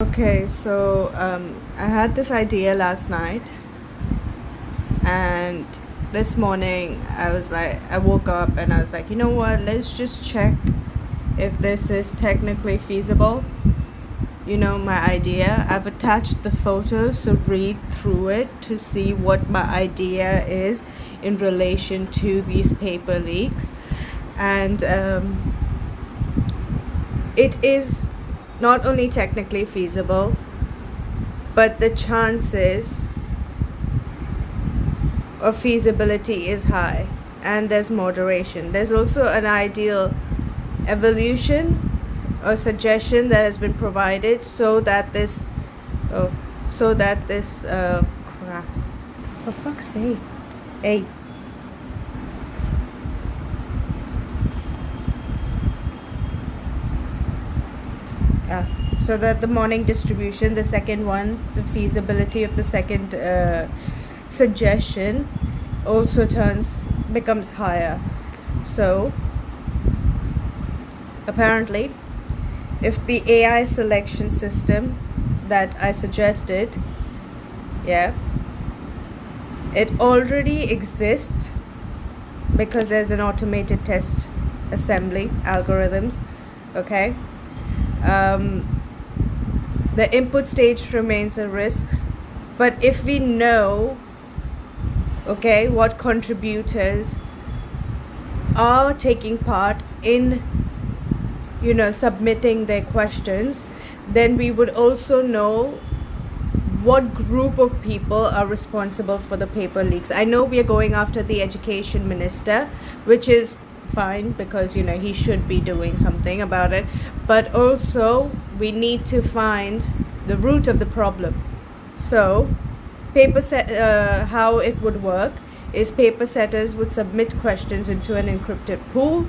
Okay, so I had this idea last night, and this morning I woke up and I was like, you know what, let's just check if this is technically feasible. My idea. I've attached the photos, so read through it to see what my idea is in relation to these paper leaks. And it is not only technically feasible, but the chances of feasibility is high, and there's moderation. There's also an ideal evolution or suggestion that has been provided so that this crap, for fuck's sake, hey, so that the morning distribution, the second one, the feasibility of the second suggestion also becomes higher. So apparently, if the AI selection system that I suggested, it already exists because there's an automated test assembly algorithms, okay? The input stage remains a risk, but if we know, what contributors are taking part in submitting their questions, then we would also know what group of people are responsible for the paper leaks. I know we are going after the education minister, which is fine because he should be doing something about it, but also we need to find the root of the problem. So how it would work is paper setters would submit questions into an encrypted pool,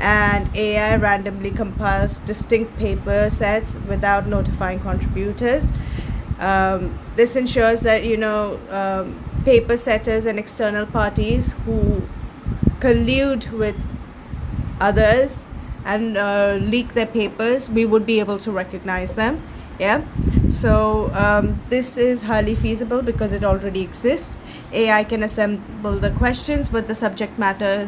and AI randomly compiles distinct paper sets without notifying contributors. This ensures that paper setters and external parties who collude with others and leak their papers, we would be able to recognize them. So this is highly feasible because it already exists. AI can assemble the questions, but the subject matter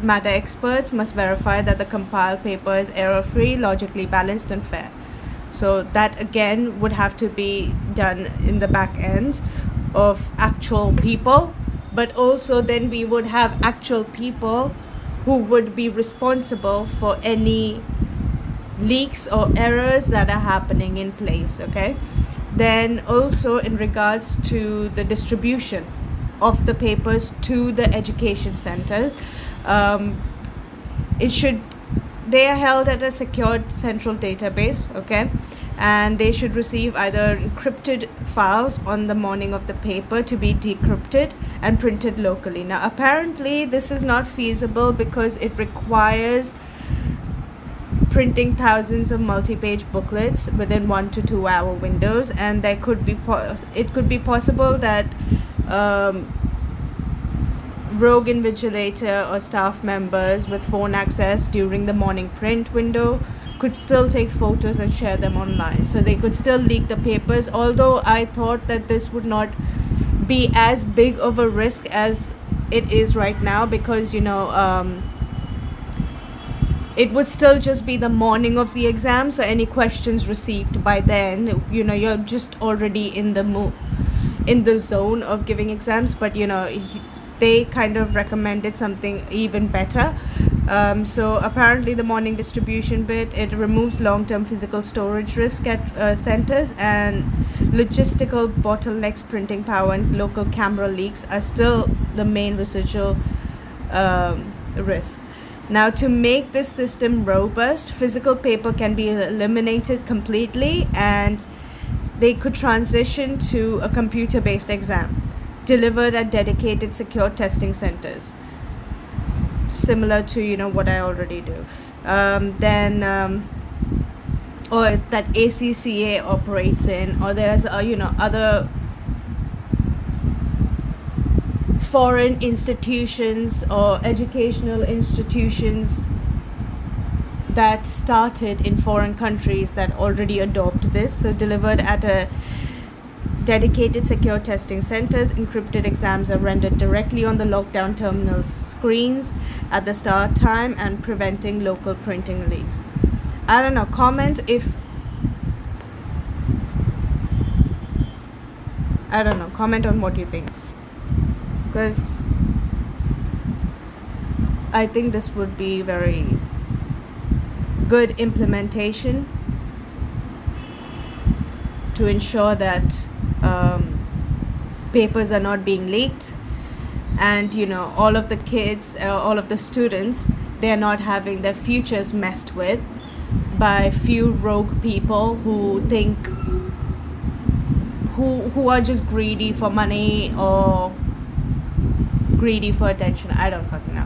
experts must verify that the compiled paper is error-free, logically balanced, and fair. So that again would have to be done in the back end of actual people, but also then we would have actual people who would be responsible for any leaks or errors that are happening in place, okay? Then also in regards to the distribution of the papers to the education centers, they are held at a secured central database, okay? And they should receive either encrypted files on the morning of the paper to be decrypted and printed locally. Now apparently this is not feasible because it requires printing thousands of multi-page booklets within 1 to 2 hour windows, and there could be it could be possible that rogue invigilator or staff members with phone access during the morning print window could still take photos and share them online, so they could still leak the papers. Although I thought that this would not be as big of a risk as it is right now, because it would still just be the morning of the exam, so any questions received by then, you're just already in the zone of giving exams. But they kind of recommended something even better. So apparently the morning distribution bit, it removes long-term physical storage risk at centers, and logistical bottlenecks, printing power, and local camera leaks are still the main residual risk. Now, to make this system robust, physical paper can be eliminated completely, and they could transition to a computer-based exam delivered at dedicated secure testing centers, similar to what I already do. Or that ACCA operates in, or there's other foreign institutions or educational institutions that started in foreign countries that already adopt this. So delivered at a dedicated secure testing centers, encrypted exams are rendered directly on the lockdown terminal screens at the start time and preventing local printing leaks. I don't know, comment on what you think, because I think this would be very good implementation to ensure that papers are not being leaked, and all of the kids, all of the students, they are not having their futures messed with by few rogue people who think who are just greedy for money or greedy for attention. I don't fucking know.